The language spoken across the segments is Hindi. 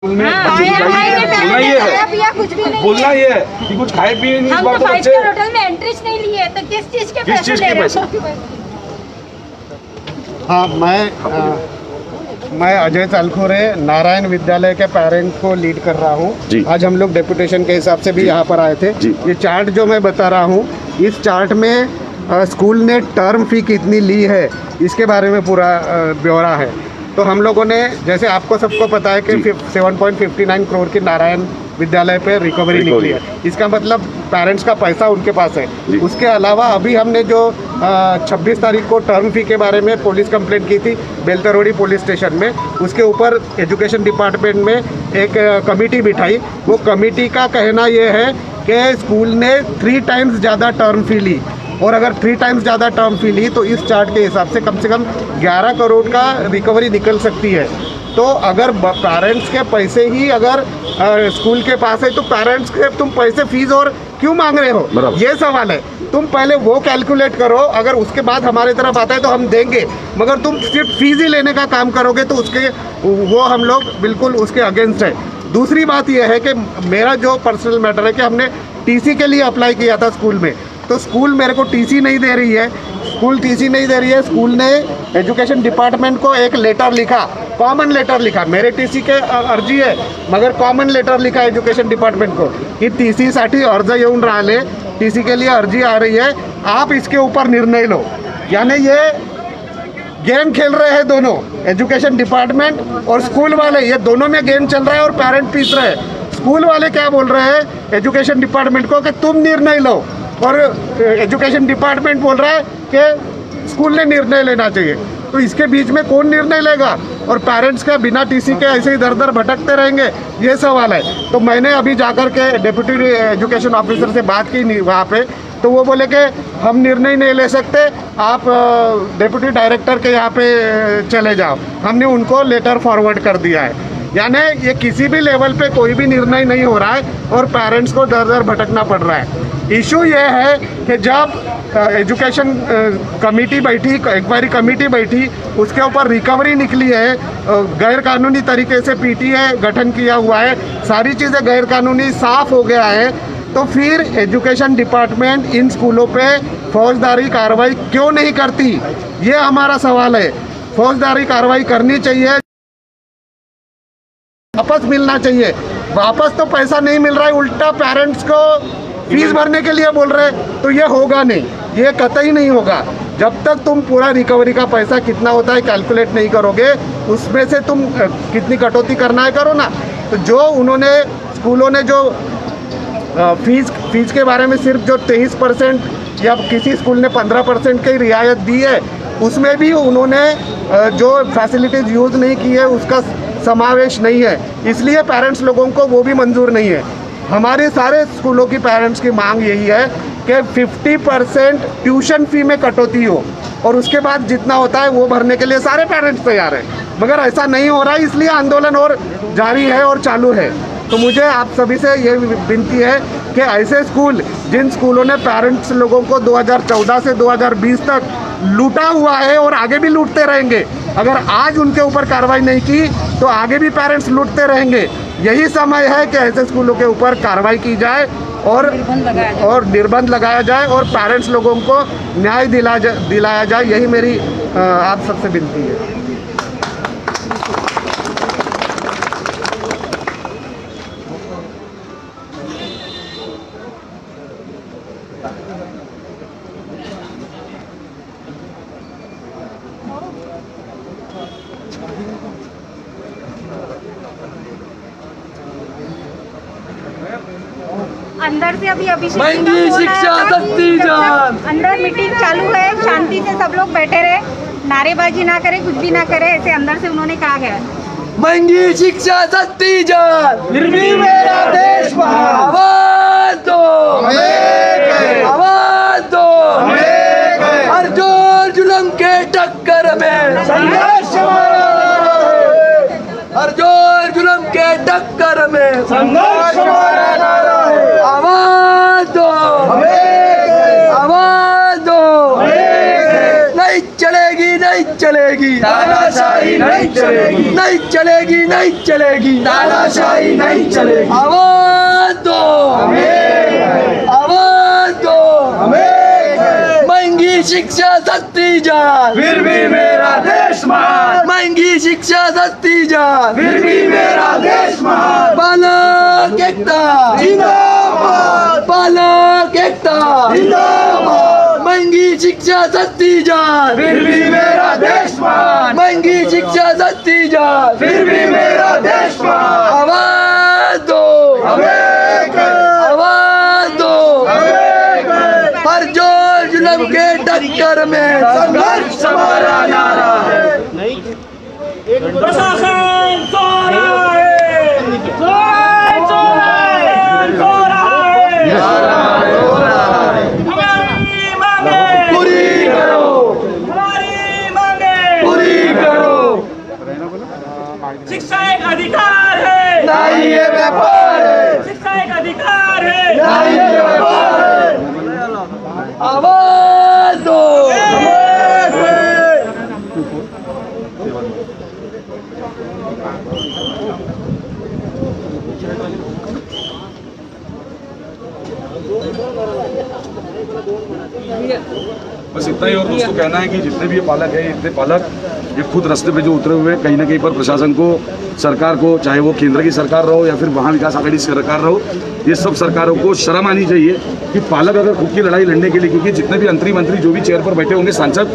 बोलना ये है कुछ भी नहीं, बोलना ये है कि कुछ खाए पिए नहीं। हम तो 5 स्टार होटल में एंट्रीज नहीं लिए तो किस चीज के पैसे ले रहे हो? हाँ, मैं अजय चालखोरे नारायण विद्यालय के पेरेंट को लीड कर रहा हूँ। आज हम लोग डेपुटेशन के हिसाब से भी यहाँ पर आए थे। ये चार्ट जो मैं बता रहा हूँ, इस चार्ट में स्कूल ने टर्म फी कितनी ली है इसके बारे में पूरा ब्यौरा है। तो हम लोगों ने, जैसे आपको सबको पता है कि 7.59 करोड़ की नारायण विद्यालय पे रिकवरी निकली है। इसका मतलब पेरेंट्स का पैसा उनके पास है। उसके अलावा अभी हमने जो 26 तारीख को टर्म फी के बारे में पुलिस कंप्लेंट की थी बेलतरोड़ी पुलिस स्टेशन में, उसके ऊपर एजुकेशन डिपार्टमेंट में एक कमेटी बिठाई। वो कमेटी का कहना ये है कि स्कूल ने 3 टाइम्स ज़्यादा टर्म फी ली, और अगर 3 टाइम्स ज़्यादा टर्म फी ली तो इस चार्ट के हिसाब से कम 11 करोड़ का रिकवरी निकल सकती है। तो अगर पेरेंट्स के पैसे ही अगर स्कूल के पास है तो पेरेंट्स के तुम पैसे फीस और क्यों मांग रहे हो, ये सवाल है। तुम पहले वो कैलकुलेट करो, अगर उसके बाद हमारे तरफ आता है तो हम देंगे, मगर तुम सिर्फ फीस ही लेने का काम करोगे तो वो हम लोग बिल्कुल उसके अगेंस्ट है। दूसरी बात यह है कि मेरा जो पर्सनल मैटर है कि हमने टीसी के लिए अप्लाई किया था स्कूल में, तो स्कूल मेरे को टीसी नहीं दे रही है। स्कूल ने एजुकेशन डिपार्टमेंट को एक लेटर लिखा, कॉमन लेटर लिखा। मेरे टीसी के अर्जी है, मगर कॉमन लेटर लिखा एजुकेशन डिपार्टमेंट को कि टीसी साठी अर्ज येऊन राहिले, टीसी के लिए अर्जी आ रही है, आप इसके ऊपर निर्णय लो। यानी ये गेम खेल रहे हैं दोनों, एजुकेशन डिपार्टमेंट और स्कूल वाले, ये दोनों में गेम चल रहा है और पेरेंट पीस रहे हैं। स्कूल वाले क्या बोल रहे हैं एजुकेशन डिपार्टमेंट को कि तुम निर्णय लो, और एजुकेशन डिपार्टमेंट बोल रहा है कि स्कूल ने निर्णय लेना चाहिए। तो इसके बीच में कौन निर्णय लेगा, और पेरेंट्स के बिना टीसी के ऐसे ही दर दर भटकते रहेंगे, ये सवाल है। तो मैंने अभी जाकर के डिप्टी एजुकेशन ऑफिसर से बात की वहाँ पे, तो वो बोले कि हम निर्णय नहीं ले सकते, आप डिप्टी डायरेक्टर के यहाँ पे चले जाओ। हमने उनको लेटर फॉरवर्ड कर दिया है। यानी ये किसी भी लेवल पे कोई भी निर्णय नहीं हो रहा है और पेरेंट्स को दर दर भटकना पड़ रहा है। इशू ये है कि जब एजुकेशन कमेटी बैठी, इंक्वायरी कमेटी बैठी, उसके ऊपर रिकवरी निकली है, गैर कानूनी तरीके से पीटीए गठन किया हुआ है, सारी चीज़ें गैर कानूनी साफ हो गया है, तो फिर एजुकेशन डिपार्टमेंट इन स्कूलों पे फौजदारी कार्रवाई क्यों नहीं करती, ये हमारा सवाल है। फौजदारी कार्रवाई करनी चाहिए, वापस मिलना चाहिए। वापस तो पैसा नहीं मिल रहा है, उल्टा पेरेंट्स को फीस भरने के लिए बोल रहे, तो ये होगा नहीं, ये कतई नहीं होगा। जब तक तुम पूरा रिकवरी का पैसा कितना होता है कैलकुलेट नहीं करोगे, उसमें से तुम कितनी कटौती करना है करो ना। तो जो उन्होंने स्कूलों ने जो फीस के बारे में सिर्फ जो 23% या किसी स्कूल ने 15% की रियायत दी है, उसमें भी उन्होंने जो फैसिलिटीज़ यूज़ नहीं की है उसका समावेश नहीं है, इसलिए पेरेंट्स लोगों को वो भी मंजूर नहीं है। हमारे सारे स्कूलों की पेरेंट्स की मांग यही है कि 50% ट्यूशन फी में कटौती हो, और उसके बाद जितना होता है वो भरने के लिए सारे पेरेंट्स तैयार हैं, मगर ऐसा नहीं हो रहा है, इसलिए आंदोलन और जारी है और चालू है। तो मुझे आप सभी से ये विनती है कि ऐसे स्कूल जिन स्कूलों ने पेरेंट्स लोगों को 2014 से 2020 तक लूटा हुआ है और आगे भी लूटते रहेंगे, अगर आज उनके ऊपर कार्रवाई नहीं की तो आगे भी पेरेंट्स लूटते रहेंगे। यही समय है कि ऐसे स्कूलों के ऊपर कार्रवाई की जाए और निर्बंध लगाया जाए और पेरेंट्स लोगों को न्याय दिलाया जाए, यही मेरी आप सबसे विनती है। अंदर से अभी महंगी शिक्षा सस्ती जान, अंदर मीटिंग चालू है, शांति से सब लोग बैठे रहे, नारेबाजी ना करे, कुछ भी ना करे, ऐसे अंदर से उन्होंने कहा गया। महंगी शिक्षा सस्ती जान, फिर भी मेरा देश महान। आवाज दो, आवाज दो, हर जोर जुल्म के टक्कर में संघर्ष हमारा, हर जोर जुल्म के टक्कर में संघर्ष हमारा नारा है। आवाज दो, आवाज दो, नहीं चलेगी, नहीं चले चलेगी, तानाशाही नहीं चलेगी, नहीं चलेगी, नहीं चलेगी, तानाशाही नहीं चलेगी। आवाज दो, आवाज दो, महंगी शिक्षा सस्ती जान, फिर भी मेरा देश महान, महंगी शिक्षा सस्ती जान, फिर भी मेरा देश महान। बालक एकता जिंदाबाद, बालक एकता जिंदाबाद, महंगी शिक्षा सस्ती जान, फिर भी मेरा देश महान, महंगी शिक्षा सस्ती जान, फिर भी मेरा देश महान। आवाज दो, आवाज दो, हर जोर जुल्म के टक्कर में संघर्ष हमारा नारा है। प्रशासन सो रहा है, सो रहा है, सो रहा है। हमारी मांगे पूरी करो, हमारी मांगे पूरी करो, शिक्षा एक अधिकार है, नहीं ये व्यापार है, शिक्षा एक अधिकार है, नहीं ये व्यापार है। आवाज दो, बस इतना ही। और दोस्तों कहना है कि जितने भी ये पालक है, इतने पालक ये खुद रास्ते पे जो उतरे हुए हैं, कहीं ना कहीं पर प्रशासन को, सरकार को, चाहे वो केंद्र की सरकार रहो या फिर वहाँ विकास आघाड़ी सरकार रहो, ये सब सरकारों को शर्म आनी चाहिए कि पालक अगर खुद की लड़ाई लड़ने के लिए, क्योंकि जितने भी मंत्री जो भी चेयर पर बैठे होंगे, सांसद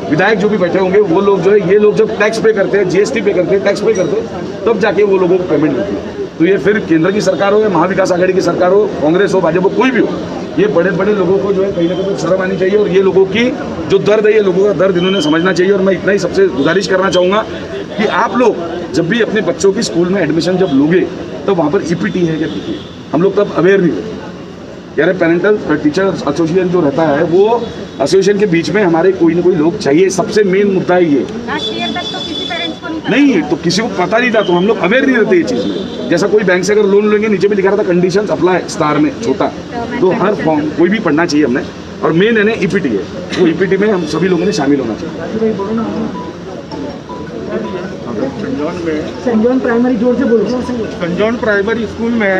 विधायक जो भी बैठे होंगे, वो लोग जो है, ये लोग जब टैक्स पे करते हैं, जीएसटी पे करते हैं, टैक्स पे करते हैं, तब जाके वो लोगों को पेमेंट मिलती है। तो ये फिर केंद्र की सरकार हो या महाविकास आघाड़ी की सरकार हो, कांग्रेस हो, भाजपा हो, कोई भी हो, ये बड़े बड़े लोगों को जो है कहीं ना कहीं शर्म आनी चाहिए। और ये लोगों की जो दर्द है, ये लोगों का दर्द इन्होंने समझना चाहिए। और मैं इतना ही सबसे गुजारिश करना चाहूँगा कि आप लोग जब भी अपने बच्चों की स्कूल में एडमिशन जब लोगे, तब वहाँ पर ईपीटी है क्या, हम लोग तब अवेयर नहीं होते। यार पेरेंटल टीचर एसोसिएशन जो रहता है, वो एसोसिएशन के बीच में हमारे कोई ना कोई लोग चाहिए। सबसे मेन मुद्दा है ये। लास्ट ईयर तक तो किसी पेरेंट्स को नहीं, तो किसी को पता नहीं था, तो हम लोग अवेयर नहीं रहते ये चीज़ में। जैसा कोई बैंक से अगर लोन लेंगे, नीचे भी लिखा रहता कंडीशंस अप्लाई स्टार में छोटा, तो हर फॉर्म कोई भी पढ़ना चाहिए हमने। और मेन है ना ईपीटी है, वो ईपीटी में हम सभी लोगों ने शामिल होना चाहिए। संजौन प्राइमरी जोर से बोलो। संजौन प्राइमरी स्कूल में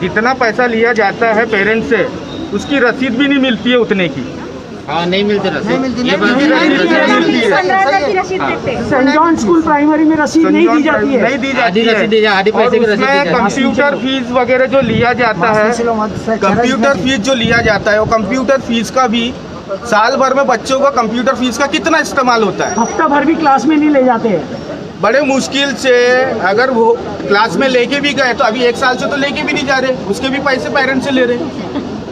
जितना पैसा लिया जाता है पेरेंट्स से, उसकी रसीद भी नहीं मिलती है उतने की। हाँ, नहीं मिलते रसीद, ये बात 15,000 की रसीद देते हैं। संजौन स्कूल प्राइमरी में रसीद नहीं दी जाती है। नहीं दी आधी जाती रसीद दी है। जाती, आधी और पैसे की रसीद दी उसमें जाती है। कंप्यूटर फीस वगैरह जो लिया जाता है, कंप्यूटर फीस जो लिया जाता है, वो कंप्यूटर फीस का भी साल भर में बच्चों का कंप्यूटर फीस का कितना इस्तेमाल होता है। हफ्ता भर भी क्लास में नहीं ले जाते हैं। बड़े मुश्किल से अगर वो क्लास में लेके भी गए, तो अभी 1 साल से तो लेके भी नहीं जा रहे, उसके भी पैसे पेरेंट्स से ले रहे हैं।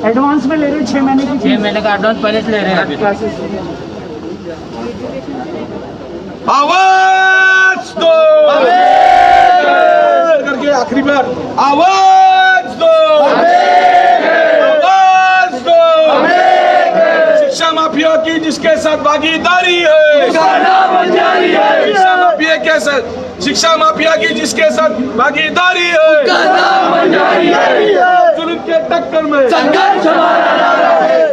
एडवांस में ले रहे हैं 6 महीने की 6 महीने का एडवांस पहले से ले रहे हैं अभी। आवाज दो, करके आखिरी बार आवाज दो, आवाज दो। शिक्षा माफिया की जिसके साथ भागीदारी है, शिक्षा माफिया के साथ, शिक्षा माफिया की जिसके साथ भागीदारी है, जुल्म के टक्कर में संघर्ष हमारा नारा है।